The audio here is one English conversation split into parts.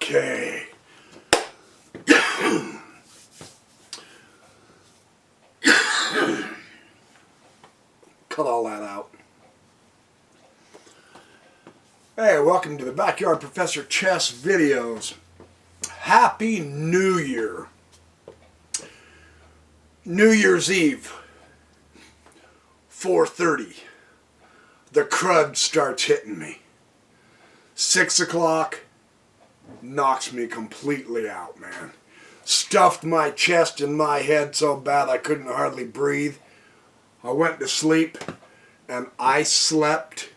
Okay. Cut all that out. Hey, welcome to the Backyard Professor Chess videos. Happy New Year. New Year's Eve, 4:30. The crud starts hitting me. 6 o'clock knocks me completely out, man. Stuffed my chest and my head so bad I couldn't hardly breathe. I went to sleep and I slept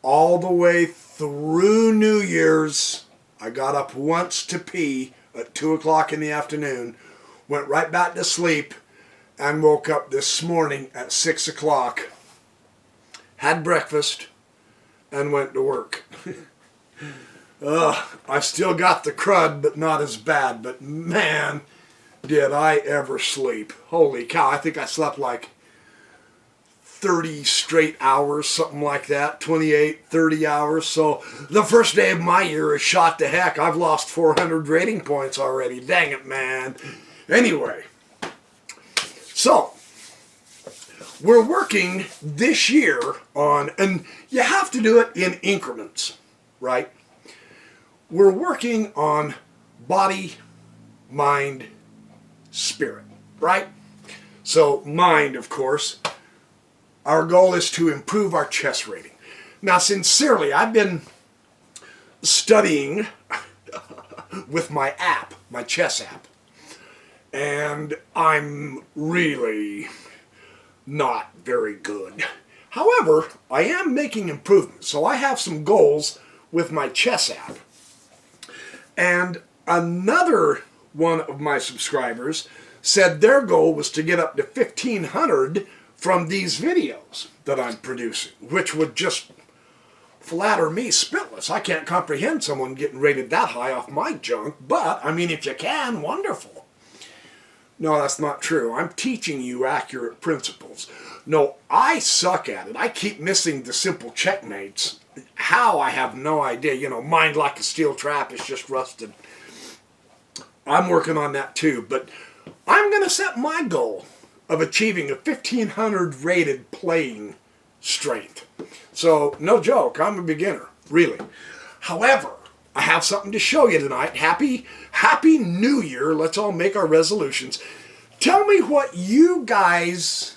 all the way through New Year's. I got up once to pee at 2 o'clock in the afternoon, went right back to sleep, and woke up this morning at 6 o'clock, had breakfast, and went to work. I still got the crud, but not as bad. But man, did I ever sleep. Holy cow, I think I slept like 30 straight hours, something like that, 28, 30 hours. So the first day of my year is shot to heck. I've lost 400 rating points already. Dang it, man. Anyway, so we're working this year on, and you have to do it in increments, right? We're working on body, mind, spirit, right? So mind, of course, our goal is to improve our chess rating. Now, sincerely, I've been studying with my app, my chess app, and I'm really not very good. However, I am making improvements, so I have some goals with my chess app. And another one of my subscribers said their goal was to get up to 1,500 from these videos that I'm producing, which would just flatter me spitless. I can't comprehend someone getting rated that high off my junk, but, I mean, if you can, wonderful. No, that's not true. I'm teaching you accurate principles. No, I suck at it. I keep missing the simple checkmates. How, I have no idea. You know, mind like a steel trap is just rusted. I'm working on that too, but I'm going to set my goal of achieving a 1,500 rated playing strength. So, no joke, I'm a beginner, really. However, I have something to show you tonight. Happy New Year. Let's all make our resolutions. Tell me what you guys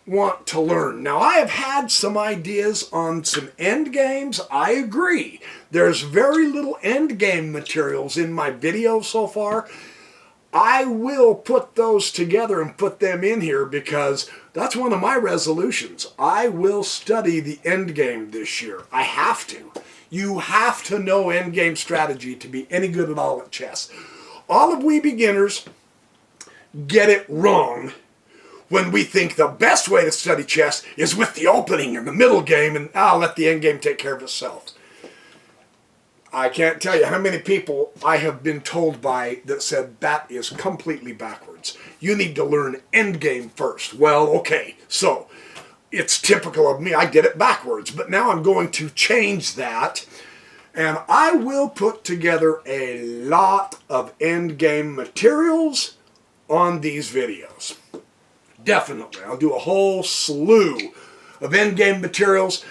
want to learn. Now, I have had some ideas on some end games. I agree. There's very little end game materials in my videos so far. I will put those together and put them in here because that's one of my resolutions. I will study the end game this year. I have to. You have to know end game strategy to be any good at all at chess. All of we beginners get it wrong when we think the best way to study chess is with the opening and the middle game, and I'll let the end game take care of itself. I can't tell you how many people I have been told by that said that is completely backwards. You need to learn endgame first. Well, okay, so it's typical of me. I did it backwards, but now I'm going to change that, and I will put together a lot of endgame materials on these videos. Definitely. I'll do a whole slew of endgame materials.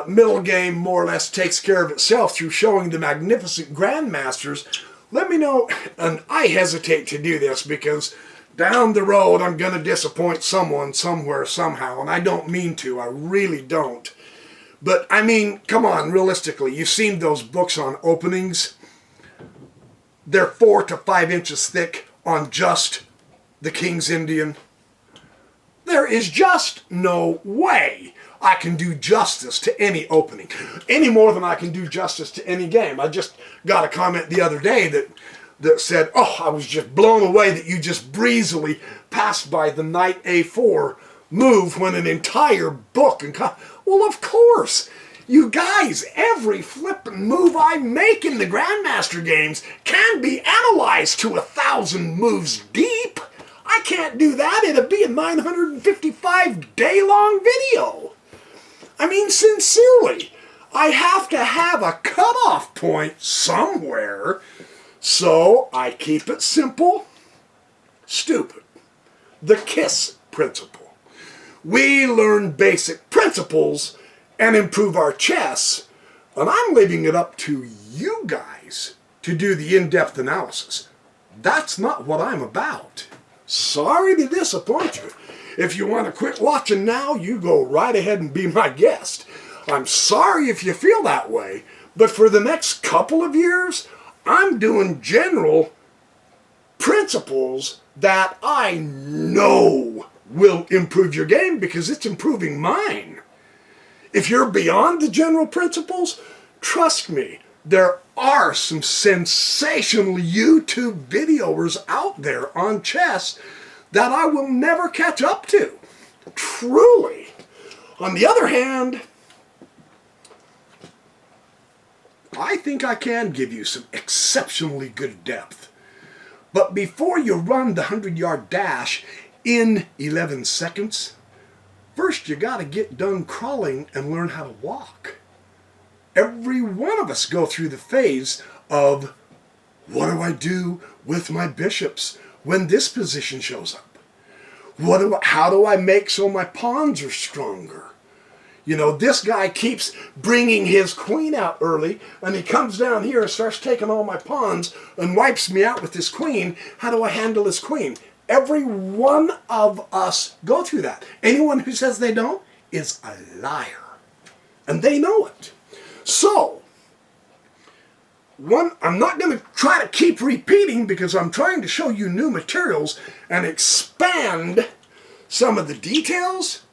Middle game more or less takes care of itself through showing the magnificent grandmasters. Let me know, and I hesitate to do this because down the road I'm going to disappoint someone somewhere somehow, and I don't mean to. I really don't. But, I mean, come on, realistically, you've seen those books on openings. They're 4 to 5 inches thick on just the King's Indian. There is just no way I can do justice to any opening, any more than I can do justice to any game. I just got a comment the other day that said, oh, I was just blown away that you just breezily passed by the knight A4 move when an entire book and well, of course. You guys, every flippin' move I make in the Grandmaster games can be analyzed to 1,000 moves deep. I can't do that. It'd be a 955 day-long video. I mean, sincerely, I have to have a cutoff point somewhere, so I keep it simple, stupid. The KISS principle. We learn basic principles and improve our chess, and I'm leaving it up to you guys to do the in-depth analysis. That's not what I'm about. Sorry to disappoint you. If you want to quit watching now, you go right ahead and be my guest. I'm sorry if you feel that way, but for the next couple of years, I'm doing general principles that I know will improve your game because it's improving mine. If you're beyond the general principles, trust me, there are some sensational YouTube videos out there on chess that I will never catch up to. Truly. On the other hand, I think I can give you some exceptionally good depth. But before you run the 100-yard dash in 11 seconds, first you got to get done crawling and learn how to walk. Every one of us go through the phase of, what do I do with my bishops when this position shows up? How do I make so my pawns are stronger? You know, this guy keeps bringing his queen out early, and he comes down here and starts taking all my pawns and wipes me out with his queen. How do I handle his queen? Every one of us go through that. Anyone who says they don't is a liar. And they know it. So, I'm not going to try to keep repeating because I'm trying to show you new materials and expand some of the details.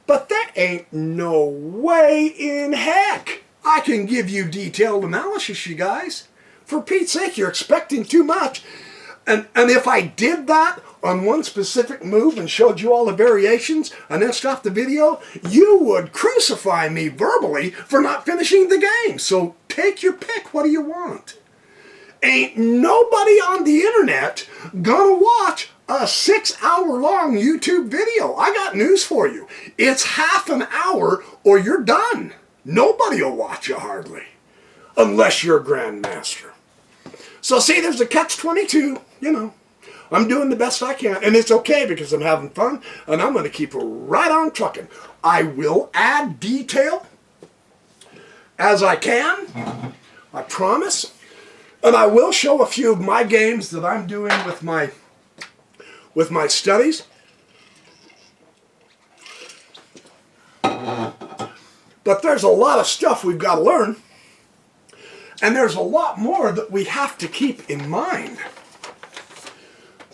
But that ain't no way in heck I can give you detailed analysis, you guys. For Pete's sake, you're expecting too much. And if I did that on one specific move and showed you all the variations and then stopped the video, you would crucify me verbally for not finishing the game. So take your pick. What do you want? Ain't nobody on the internet gonna watch a 6-hour-long YouTube video. I got news for you. It's half an hour or you're done. Nobody will watch you hardly. Unless you're a grandmaster. So see, there's a catch-22, you know. I'm doing the best I can, and it's okay because I'm having fun, and I'm going to keep right on trucking. I will add detail as I can, I promise, and I will show a few of my games that I'm doing with my studies. But there's a lot of stuff we've got to learn, and there's a lot more that we have to keep in mind.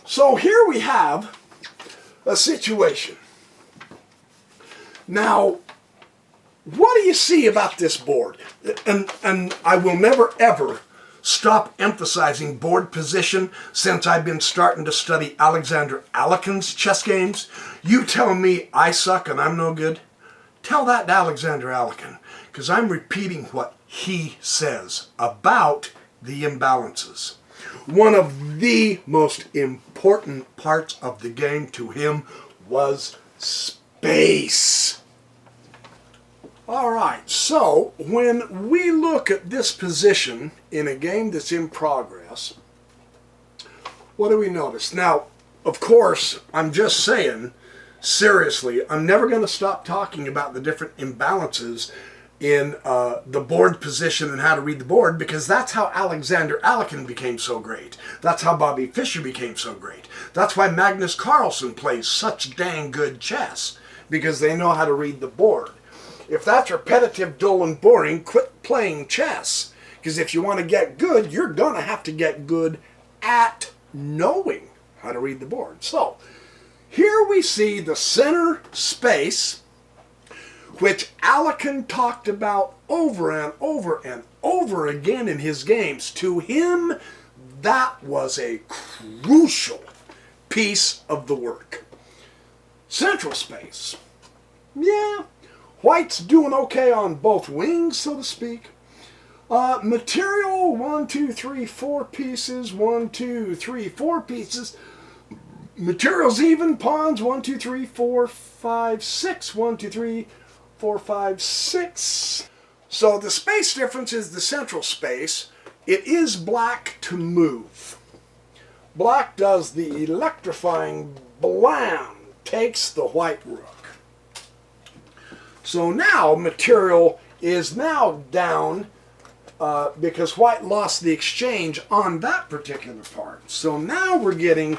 So here we have a situation. Now, what do you see about this board? And I will never ever stop emphasizing board position since I've been starting to study Alexander Alekin's chess games. You tell me I suck and I'm no good. Tell that to Alexander Alekin, because I'm repeating what he says about the imbalances. One of the most important parts of the game to him was space. Alright, so when we look at this position in a game that's in progress, what do we notice? Now, of course, I'm just saying, seriously, I'm never going to stop talking about the different imbalances in the board position and how to read the board, because that's how Alexander Alekin became so great. That's how Bobby Fischer became so great. That's why Magnus Carlsen plays such dang good chess, because they know how to read the board. If that's repetitive, dull, and boring, quit playing chess. Because if you want to get good, you're going to have to get good at knowing how to read the board. So, here we see the center space, which Alekin talked about over and over and over again in his games. To him, that was a crucial piece of the work. Central space. Yeah, White's doing okay on both wings, so to speak. Material, 1, 2, 3, 4 pieces. 1, 2, 3, 4 pieces. Materials even. Pawns, 1, 2, 3, 4, 5, 6. 1, 2, 3, 4, 5, 6. So the space difference is the central space. It is black to move. Black does the electrifying blam, takes the white rook. So now material is now down because white lost the exchange on that particular part. So now we're getting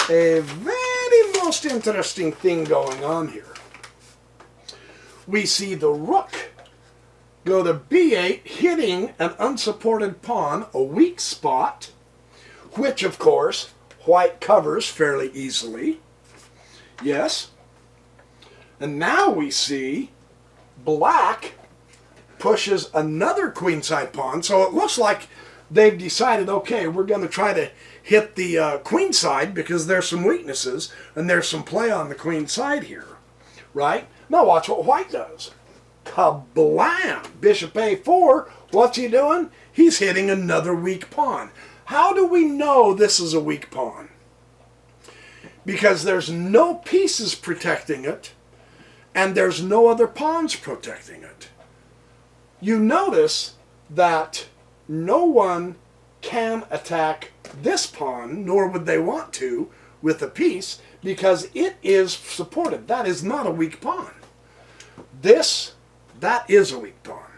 a very most interesting thing going on here. We see the rook go to b8, hitting an unsupported pawn, a weak spot, which of course white covers fairly easily. Yes. And now we see black pushes another queenside pawn. So it looks like they've decided, okay, we're going to try to hit the queen side because there's some weaknesses and there's some play on the queen side here. Right? Now watch what white does. Kablam! Bishop a4. What's he doing? He's hitting another weak pawn. How do we know this is a weak pawn? Because there's no pieces protecting it, and there's no other pawns protecting it. You notice that no one can attack this pawn, nor would they want to, with a piece, because it is supported. That is not a weak pawn. That is a weak pawn.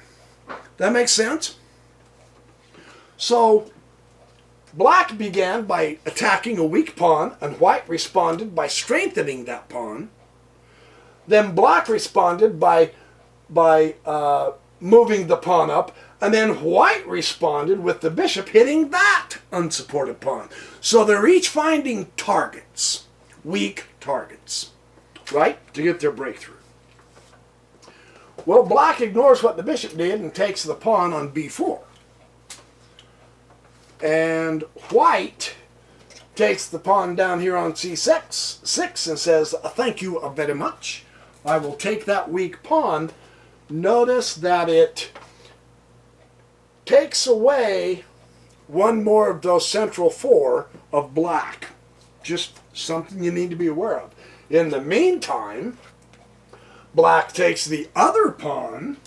That makes sense? So, black began by attacking a weak pawn, and white responded by strengthening that pawn. Then black responded by moving the pawn up, and then white responded with the bishop hitting that unsupported pawn. So they're each finding targets, weak targets, right, to get their breakthrough. Well, black ignores what the bishop did and takes the pawn on b4. And white takes the pawn down here on c6 and says, thank you very much. I will take that weak pawn. Notice that it takes away one more of those central four of black. Just something you need to be aware of. In the meantime, black takes the other pawn,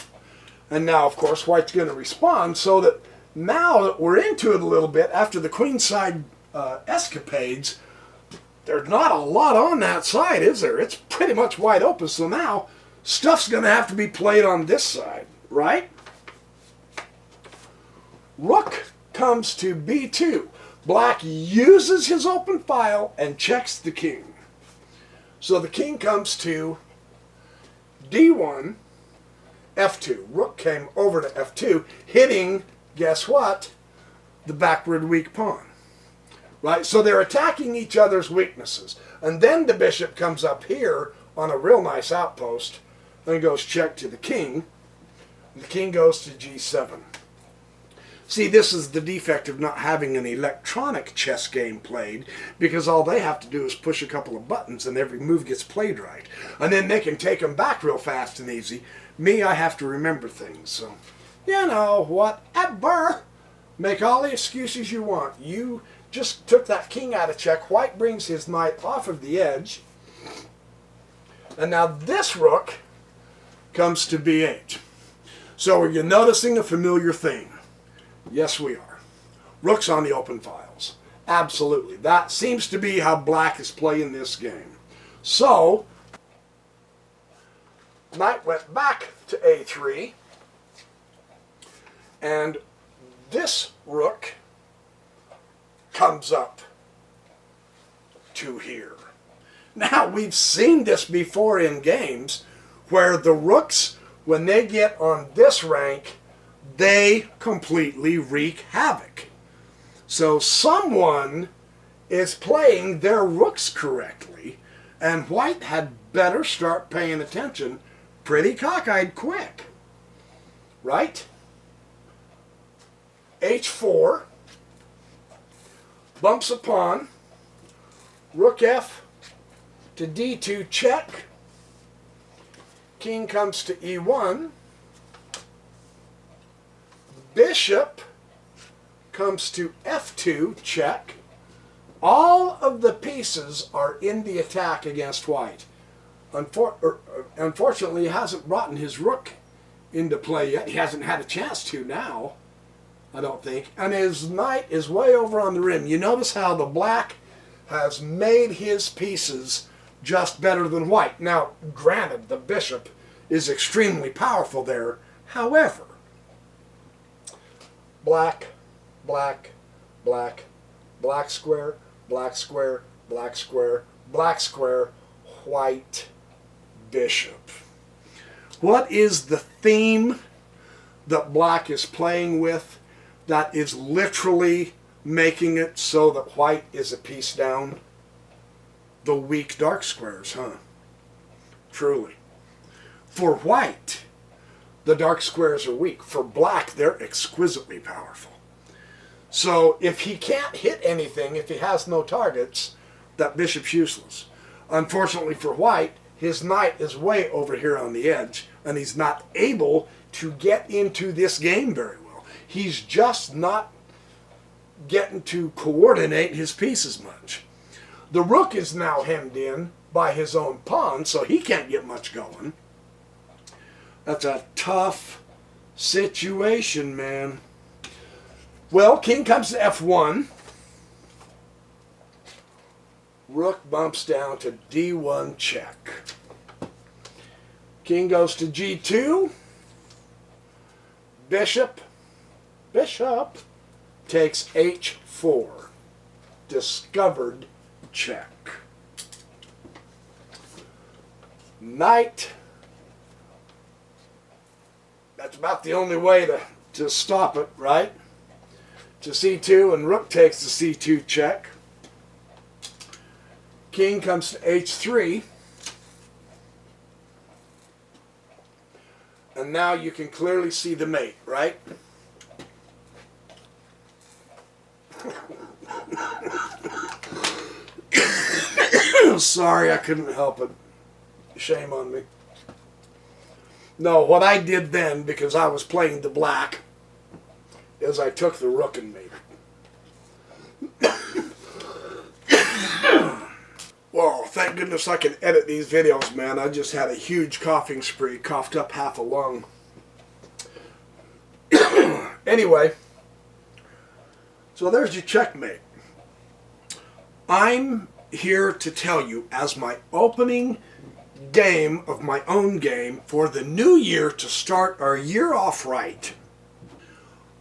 and now, of course, white's going to respond, so that now that we're into it a little bit, after the queenside escapades, there's not a lot on that side, is there? It's pretty much wide open, so now stuff's going to have to be played on this side, right? Rook comes to b2. Black uses his open file and checks the king. So the king comes to d1, f2. Rook came over to f2, hitting, guess what? The backward weak pawn. Right? So they're attacking each other's weaknesses. And then the bishop comes up here on a real nice outpost and goes check to the king. The king goes to g7. See, this is the defect of not having an electronic chess game played, because all they have to do is push a couple of buttons and every move gets played right. And then they can take them back real fast and easy. Me, I have to remember things. So, you know, whatever. Make all the excuses you want. You just took that king out of check. White brings his knight off of the edge. And now this rook comes to b8. So are you noticing a familiar thing? Yes, we are. Rook's on the open files. Absolutely. That seems to be how black is playing this game. So, knight went back to a3. And this rook comes up to here. Now, we've seen this before in games where the rooks, when they get on this rank, they completely wreak havoc. So someone is playing their rooks correctly, and white had better start paying attention pretty cockeyed quick. Right? h4, bumps a pawn, rook f to d2 check, king comes to e1, bishop comes to f2 check. All of the pieces are in the attack against white. Unfortunately, he hasn't brought his rook into play yet. He hasn't had a chance to now, I don't think. And his knight is way over on the rim. You notice how the black has made his pieces just better than white. Now, granted, the bishop is extremely powerful there. However, black, black, black, black square, black square, black square, black square, white bishop. What is the theme that black is playing with that is literally making it so that white is a piece down? The weak dark squares, huh? Truly. For white, the dark squares are weak. For black, they're exquisitely powerful. So if he can't hit anything, if he has no targets, that bishop's useless. Unfortunately for white, his knight is way over here on the edge, and he's not able to get into this game very well. He's just not getting to coordinate his pieces much. The rook is now hemmed in by his own pawn, so he can't get much going. That's a tough situation, man. Well, king comes to f1. Rook bumps down to d1 check. King goes to g2. Bishop takes h4. Discovered check. Knight. That's about the only way to stop it, right? To c2, and rook takes the c2 check. King comes to h3. And now you can clearly see the mate, right? Sorry, I couldn't help it. Shame on me. No, what I did then, because I was playing the black, is I took the rook and made it. Well, thank goodness I can edit these videos, man. I just had a huge coughing spree, coughed up half a lung. Anyway, so there's your checkmate. I'm here to tell you, as my opening game of my own game for the new year, to start our year off right,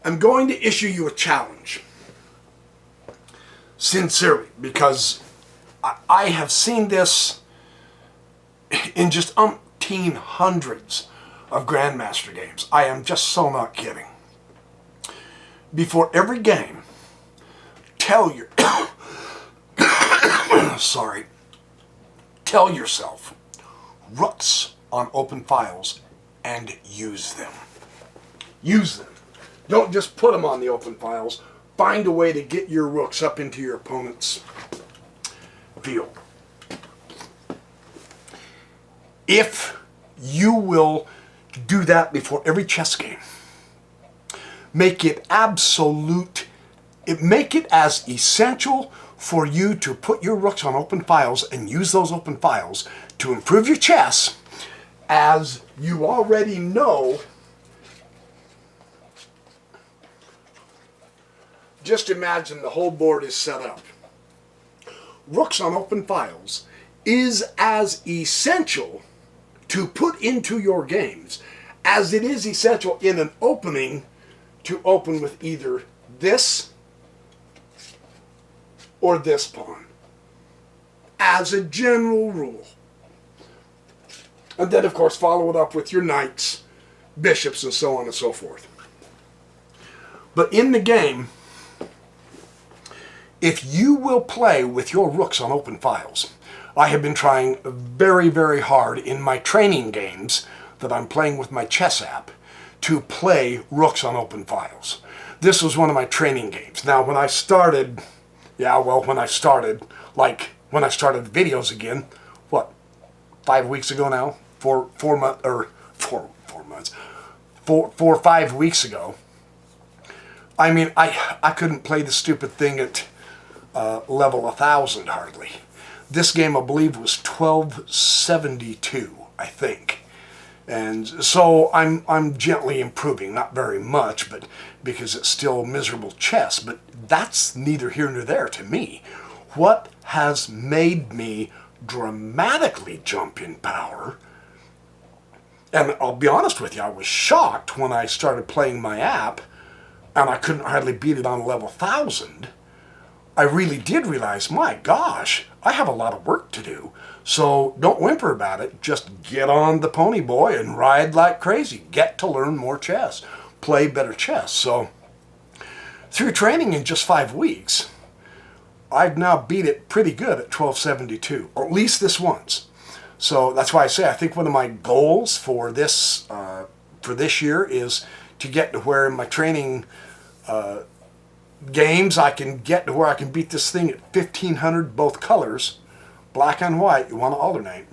I'm going to issue you a challenge. Sincerely, because I have seen this in just umpteen hundreds of Grandmaster games. I am just so not kidding. Before every game, tell yourself, rooks on open files, and use them. Use them. Don't just put them on the open files. Find a way to get your rooks up into your opponent's field. If you will do that before every chess game, make it as essential for you to put your rooks on open files and use those open files to improve your chess, as you already know. Just imagine the whole board is set up. Rooks on open files is as essential to put into your games as it is essential in an opening to open with either this or this pawn, as a general rule. And then, of course, follow it up with your knights, bishops, and so on and so forth. But in the game, if you will play with your rooks on open files, I have been trying very, very hard in my training games that I'm playing with my chess app to play rooks on open files. This was one of my training games. Now, when I started, when I started videos again, 5 weeks ago now? 4 or 5 weeks ago. I mean, I couldn't play the stupid thing at level 1000 hardly. This game, I believe, was 1272, I think. And so I'm gently improving, not very much, but because it's still miserable chess. But that's neither here nor there to me. What has made me dramatically jump in power, and I'll be honest with you, I was shocked when I started playing my app and I couldn't hardly beat it on level 1000. I really did realize, my gosh, I have a lot of work to do. So don't whimper about it. Just get on the pony boy and ride like crazy. Get to learn more chess. Play better chess. So through training in just 5 weeks, I've now beat it pretty good at 1272, or at least this once. So that's why I say I think one of my goals for this year is to get to where in my training games I can get to where I can beat this thing at 1500 both colors, black and white. You want to alternate.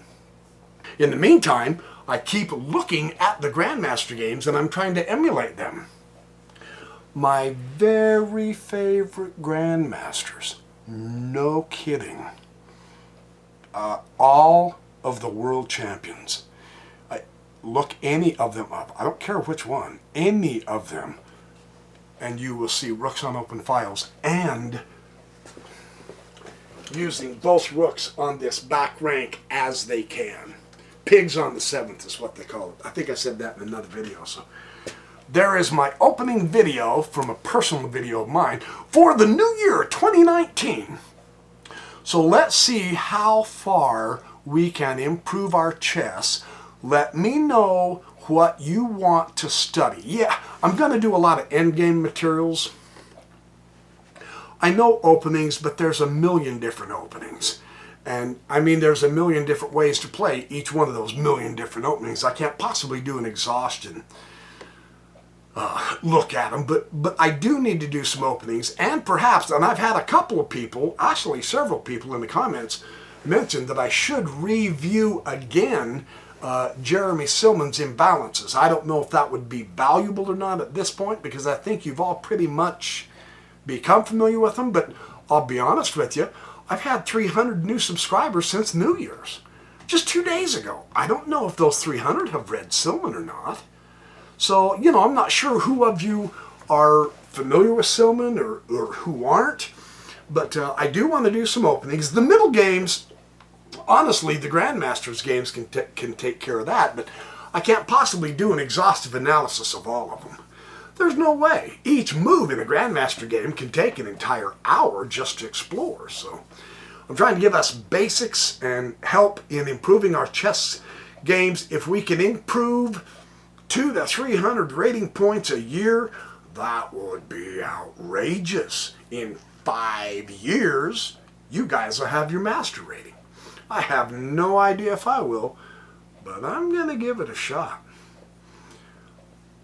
In the meantime, I keep looking at the Grandmaster games and I'm trying to emulate them. My very favorite Grandmasters, no kidding, all of the world champions. Look any of them up. I don't care which one. Any of them. And you will see rooks on open files and using both rooks on this back rank as they can. Pigs on the 7th is what they call it. I think I said that in another video. So there is my opening video from a personal video of mine for the new year 2019. So let's see how far we can improve our chess. Let me know what you want to study. Yeah, I'm going to do a lot of endgame materials. I know openings, but there's a million different openings. And I mean, there's a million different ways to play each one of those million different openings. I can't possibly do an exhaustion look at them, but I do need to do some openings, and perhaps, and I've had a couple of people, actually several people in the comments mention that I should review again Jeremy Silman's imbalances. I don't know if that would be valuable or not at this point, because I think you've all pretty much become familiar with them, but I'll be honest with you, I've had 300 new subscribers since New Year's, just 2 days ago. I don't know if those 300 have read Silman or not. So, you know, I'm not sure who of you are familiar with Silman or who aren't, but I do want to do some openings. The middle games, honestly, the Grandmasters games can take care of that, but I can't possibly do an exhaustive analysis of all of them. There's no way. Each move in a Grandmaster game can take an entire hour just to explore. So I'm trying to give us basics and help in improving our chess games. If we can improve 200 to 300 rating points a year, that would be outrageous. In 5 years, you guys will have your master rating. I have no idea if I will, but I'm going to give it a shot.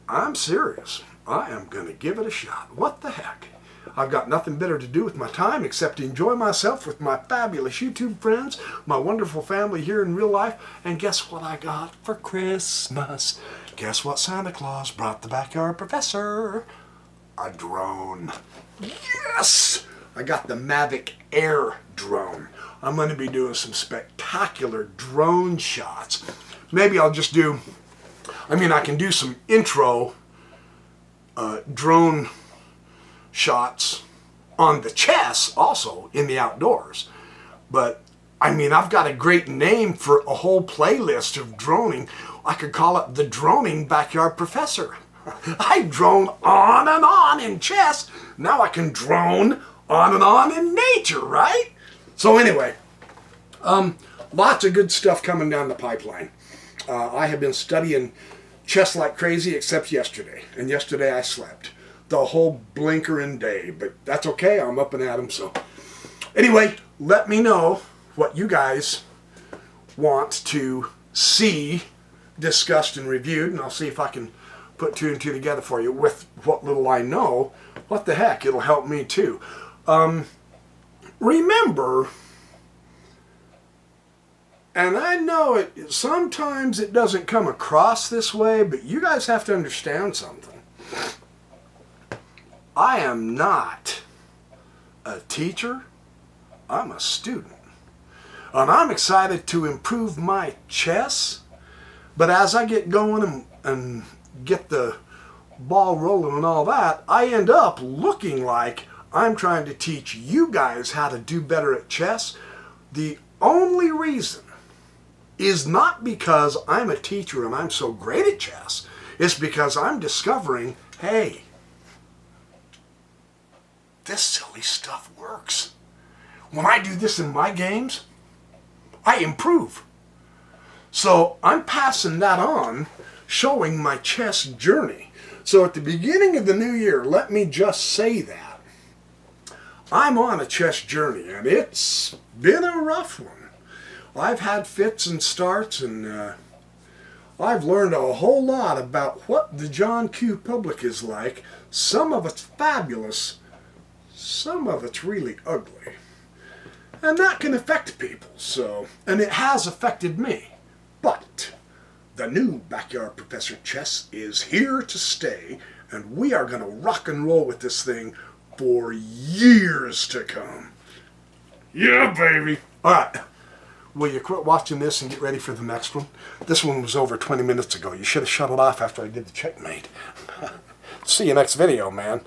I'm serious. I am going to give it a shot. What the heck? I've got nothing better to do with my time except to enjoy myself with my fabulous YouTube friends, my wonderful family here in real life, and guess what I got for Christmas? Guess what Santa Claus brought the backyard professor? A drone. Yes! I got the Mavic Air drone. I'm going to be doing some spectacular drone shots. Maybe I'll just do, I can do some intro drone shots on the chess also in the outdoors. But I've got a great name for a whole playlist of droning. I could call it the Droning Backyard Professor. I drone on and on in chess. Now I can drone on and on in nature, right? So anyway, lots of good stuff coming down the pipeline. I have been studying chess like crazy except yesterday. And yesterday I slept the whole blinkering day. But that's okay. I'm up and at 'em. So anyway, let me know what you guys want to see discussed and reviewed, and I'll see if I can put 2 and 2 together for you with what little I know. What the heck, it'll help me too. Remember, and I know sometimes it doesn't come across this way, but you guys have to understand something. I am not a teacher, I'm a student. And I'm excited to improve my chess, But as I get going and get the ball rolling and all that, I end up looking like I'm trying to teach you guys how to do better at chess. The only reason is not because I'm a teacher and I'm so great at chess. It's because I'm discovering, hey, this silly stuff works. When I do this in my games, I improve. So I'm passing that on, showing my chess journey. So at the beginning of the new year, let me just say that I'm on a chess journey, and it's been a rough one. I've had fits and starts, and I've learned a whole lot about what the John Q public is like. Some of it's fabulous, some of it's really ugly. And that can affect people, and it has affected me. But the new Backyard Professor Chess is here to stay, and we are going to rock and roll with this thing for years to come. Yeah, baby. All right. Will you quit watching this and get ready for the next one? This one was over 20 minutes ago. You should have shut it off after I did the checkmate. See you next video, man.